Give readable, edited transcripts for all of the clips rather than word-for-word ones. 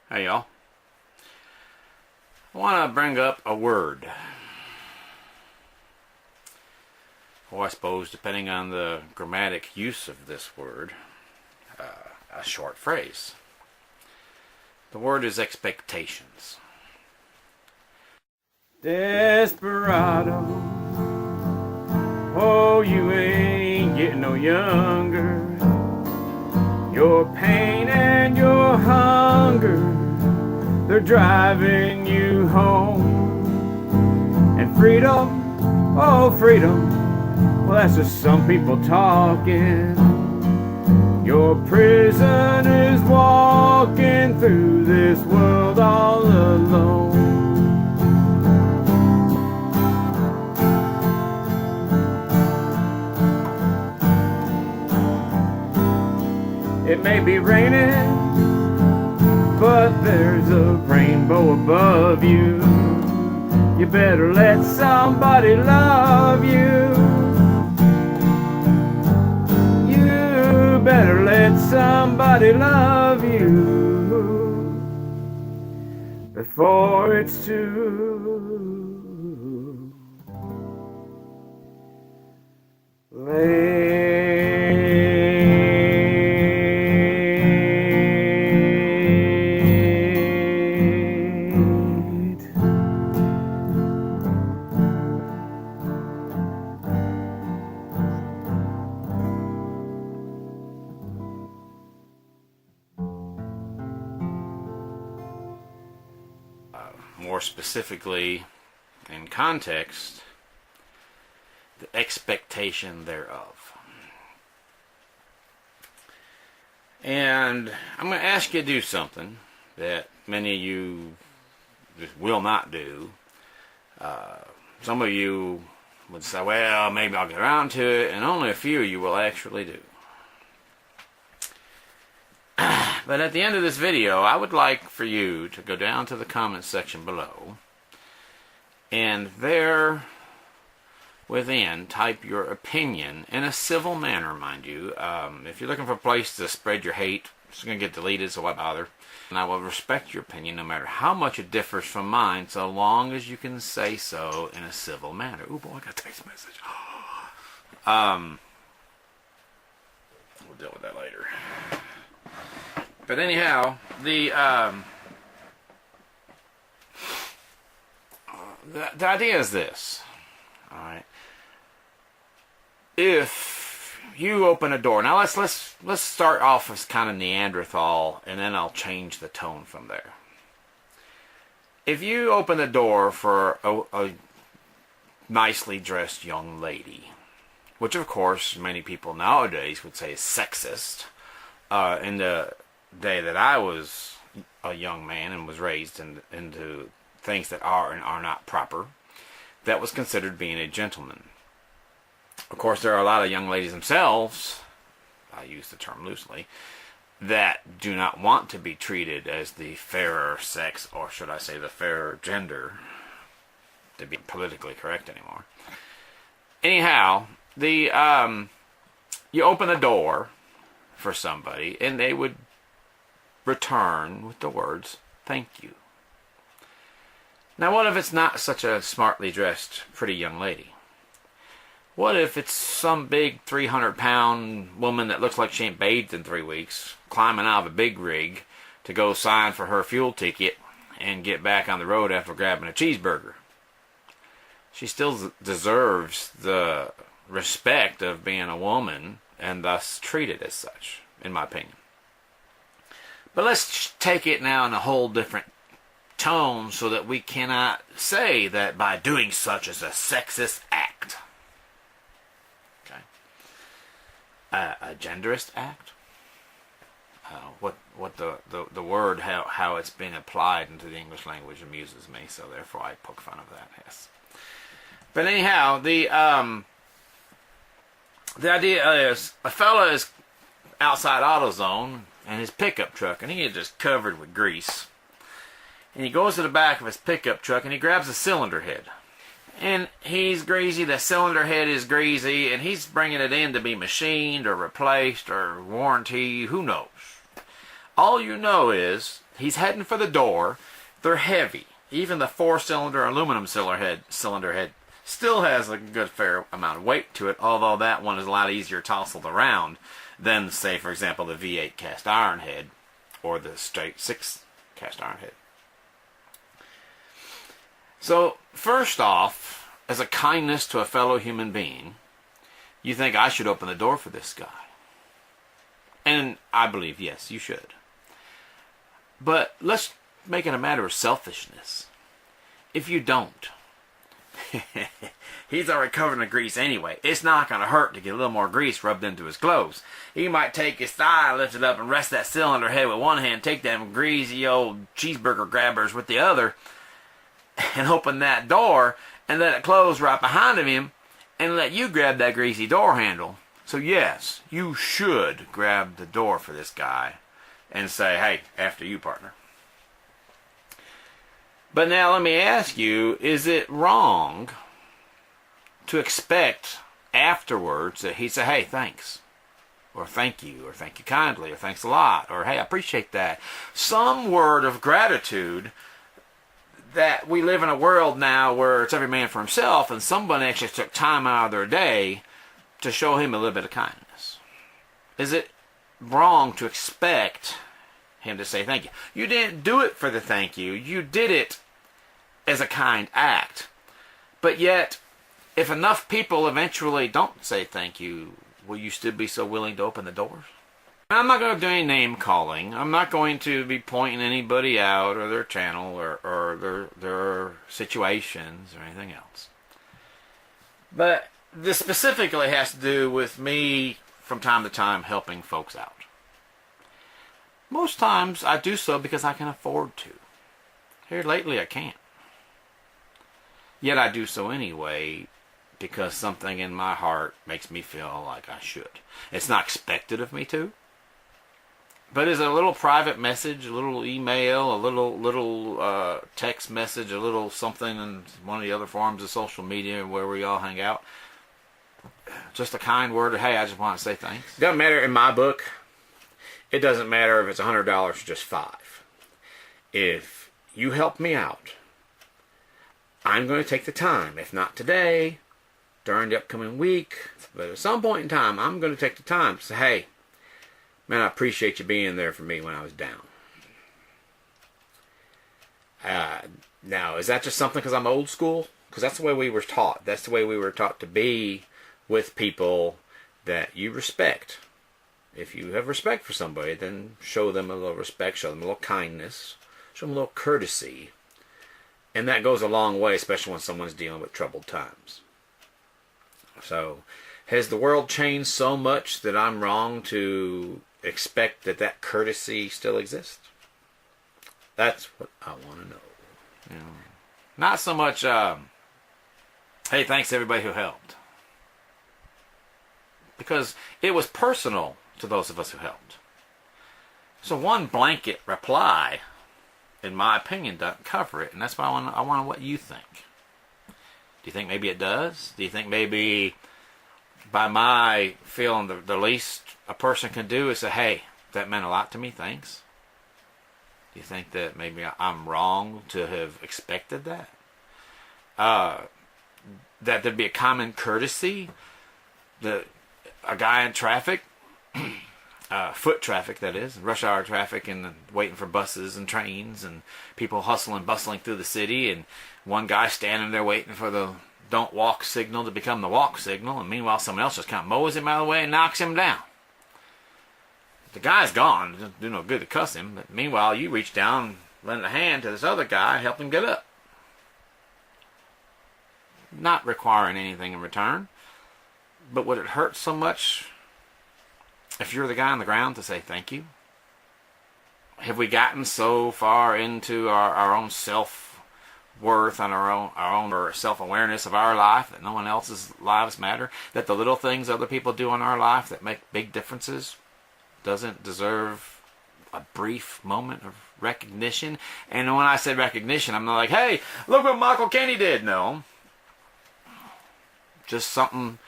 Hey y'all. I want to bring up a word. Or I suppose, depending on the grammatic use of this word, a short phrase. The word is expectations. Desperado, oh, you ain't getting no younger. Your pain and your hunger, they're driving you home. And freedom, oh freedom, well that's just some people talking. Your prison is walking through this world all alone. It may be raining, but there's a rainbow above you. You better let somebody love you. You better let somebody love you before it's too late. More specifically, in context, the expectation thereof. And I'm going to ask you to do something that many of you just will not do. Some of you would say, well, maybe I'll get around to it, and only a few of you will actually do. But at the end of this video, I would like for you to go down to the comments section below, and there within type your opinion in a civil manner, mind you. If you're looking for a place to spread your hate, it's going to get deleted, so why bother? And I will respect your opinion no matter how much it differs from mine, so long as you can say so in a civil manner. Ooh, boy, I got a text message. We'll deal with that later. But anyhow, the idea is this. All right. If you open a door, now let's start off as kind of Neanderthal, and then I'll change the tone from there. If you open the door for a nicely dressed young lady, which of course many people nowadays would say is sexist, in the day that I was a young man and was raised into things that are and are not proper, that was considered being a gentleman. Of course, there are a lot of young ladies themselves, I use the term loosely, that do not want to be treated as the fairer sex, or should I say the fairer gender, to be politically correct anymore. Anyhow, you open the door for somebody, and they would return with the words, "Thank you." Now, what if it's not such a smartly dressed, pretty young lady? What if it's some big 300-pound woman that looks like she ain't bathed in 3 weeks, climbing out of a big rig to go sign for her fuel ticket and get back on the road after grabbing a cheeseburger? She still deserves the respect of being a woman and thus treated as such, in my opinion. But let's take it now in a whole different tone so that we cannot say that by doing such is a sexist act. Okay. A genderist act? What the word, how it's been applied into the English language amuses me, so therefore I poke fun of that, yes. But anyhow, the idea is a fella is outside AutoZone and his pickup truck, and he is just covered with grease. And he goes to the back of his pickup truck and he grabs a cylinder head. And he's greasy, the cylinder head is greasy, and he's bringing it in to be machined or replaced or warranty, who knows. All you know is He's heading for the door. They're heavy. Even the 4-cylinder aluminum cylinder head still has a good fair amount of weight to it, although that one is a lot easier tousled around than, say, for example, the V8 cast iron head or the straight 6 cast iron head. So, first off, as a kindness to a fellow human being, you think I should open the door for this guy. And I believe, yes, you should. But let's make it a matter of selfishness. If you don't, he's already covered in grease anyway. It's not going to hurt to get a little more grease rubbed into his clothes. He might take his thigh, lift it up, and rest that cylinder head with one hand, take them greasy old cheeseburger grabbers with the other, and open that door, and let it close right behind him, and let you grab that greasy door handle. So yes, you should grab the door for this guy and say, hey, after you, partner. But now let me ask you, is it wrong to expect afterwards that he say, hey, thanks, or thank you kindly, or thanks a lot, or hey, I appreciate that. Some word of gratitude. That we live in a world now where it's every man for himself, and somebody actually took time out of their day to show him a little bit of kindness. Is it wrong to expect him to say thank you? You didn't do it for the thank you. You did it as a kind act. But yet, if enough people eventually don't say thank you, will you still be so willing to open the doors? I'm not going to do any name calling. I'm not going to be pointing anybody out or their channel or their situations or anything else. But this specifically has to do with me from time to time helping folks out. Most times I do so because I can afford to. Here lately I can't. Yet I do so anyway because something in my heart makes me feel like I should. It's not expected of me to. But is it a little private message, a little email, a little text message, a little something in one of the other forms of social media where we all hang out? Just a kind word of, hey, I just want to say thanks. Doesn't matter in my book. It doesn't matter if it's $100 or just $5. If you help me out, I'm going to take the time, if not today, during the upcoming week, but at some point in time, I'm going to take the time to say, hey, man, I appreciate you being there for me when I was down. Now, is that just something because I'm old school? Because that's the way we were taught. That's the way we were taught to be with people that you respect. If you have respect for somebody, then show them a little respect, show them a little kindness, show them a little courtesy. And that goes a long way, especially when someone's dealing with troubled times. So, has the world changed so much that I'm wrong to expect that courtesy still exists? That's what I want to know. You know, not so much, hey, thanks to everybody who helped. Because it was personal to those of us who helped. So one blanket reply, in my opinion, doesn't cover it. And that's why I want to know what you think. Do you think maybe it does? Do you think maybe by my feeling the least a person can do is say, hey, that meant a lot to me, thanks? Do you think that maybe I'm wrong to have expected that? That there'd be a common courtesy that a guy in traffic, foot traffic that is, rush hour traffic, and waiting for buses and trains and people hustling, bustling through the city, and one guy standing there waiting for the don't walk signal to become the walk signal, and meanwhile someone else just kind of mows him out of the way and knocks him down. The guy's gone. It doesn't do no good to cuss him, but meanwhile you reach down and lend a hand to this other guy, help him get up. Not requiring anything in return. But would it hurt so much if you're the guy on the ground to say thank you? Have we gotten so far into our own self-worth and our own self-awareness of our life that no one else's lives matter? That the little things other people do in our life that make big differences doesn't deserve a brief moment of recognition? And when I said recognition, I'm not like, hey, look what Michael Kenny did. No. Just something...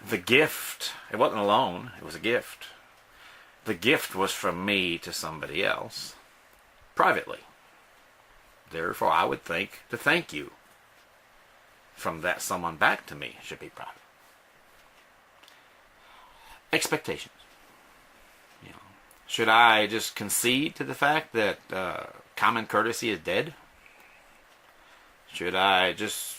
The gift, it wasn't a loan, it was a gift. The gift was from me to somebody else. privately. Therefore, I would think the thank you from that someone back to me should be private. Expectations. You know, should I just concede to the fact that common courtesy is dead? Should I just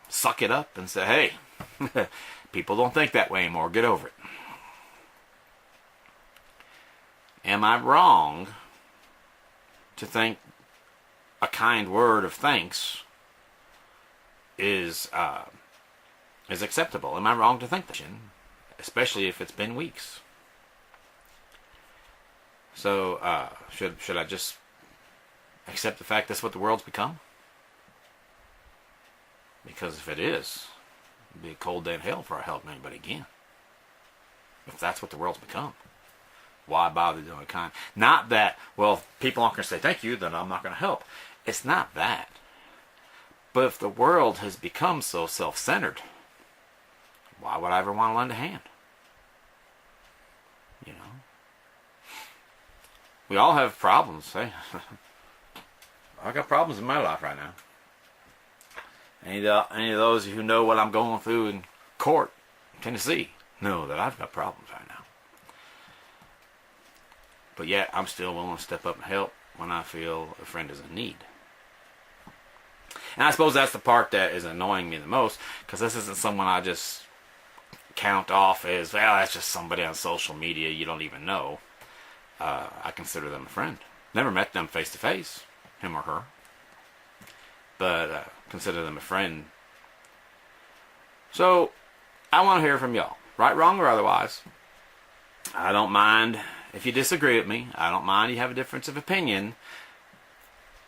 suck it up and say, hey, people don't think that way anymore, get over it? Am I wrong to think a kind word of thanks is acceptable? Am I wrong to think that? Especially if it's been weeks. So, should I just accept the fact that's what the world's become? Because if it is, it'd be a cold day in hell for I help anybody again. If that's what the world's become, why bother doing kind? Not that, well, if people aren't going to say thank you, then I'm not going to help. It's not that. But if the world has become so self-centered, why would I ever want to lend a hand? You know? We all have problems. Hey? I got problems in my life right now. Any of those who know what I'm going through in court in Tennessee know that I've got problems right now. But yet, I'm still willing to step up and help when I feel a friend is in need. And I suppose that's the part that is annoying me the most, because this isn't someone I just count off as, well, that's just somebody on social media you don't even know. I consider them a friend. Never met them face to face, him or her. But consider them a friend. So, I want to hear from y'all. Right, wrong, or otherwise. I don't mind if you disagree with me. I don't mind you have a difference of opinion.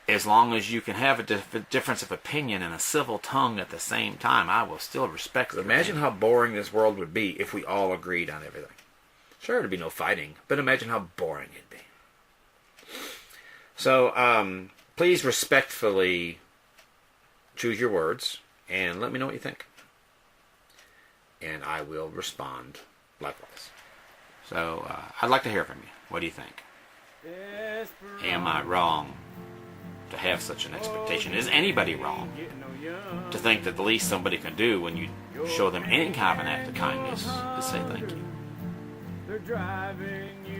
As long as you can have a difference of opinion and a civil tongue at the same time, I will still respect it. Imagine how boring this world would be if we all agreed on everything. Sure, there'd be no fighting, but imagine how boring it'd be. So, please respectfully choose your words and let me know what you think. And I will respond likewise. So, I'd like to hear from you. What do you think? Am I wrong to have such an expectation? Is anybody wrong to think that the least somebody can do when you show them any kind of an act of kindness is say thank you?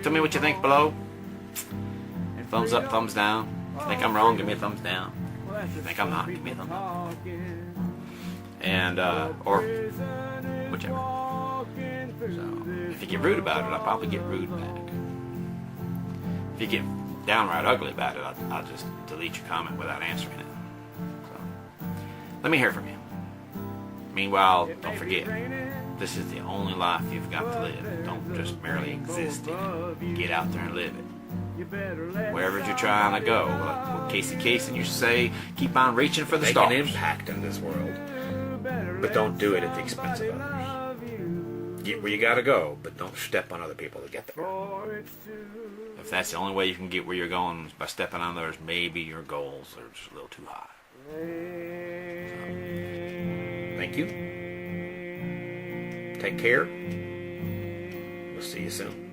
Tell me what you think below. Thumbs up, thumbs down. If you think I'm wrong, give me a thumbs down. If you think I'm not, give me a thumbs up. And, or whichever. So, if you get rude about it, I'll probably get rude back. If you get downright ugly about it, I'll just delete your comment without answering it. So, let me hear from you. Meanwhile, don't forget, this is the only life you've got to live. Don't just merely exist in it. Get out there and live it. Wherever you're trying to go, like what Casey Kasem used to say, keep on reaching for the stars. Make an impact in this world, but don't do it at the expense of others. Get where you gotta go, but don't step on other people to get there. If that's the only way you can get where you're going is by stepping on others, maybe your goals are just a little too high. Thank you. Take care. We'll see you soon.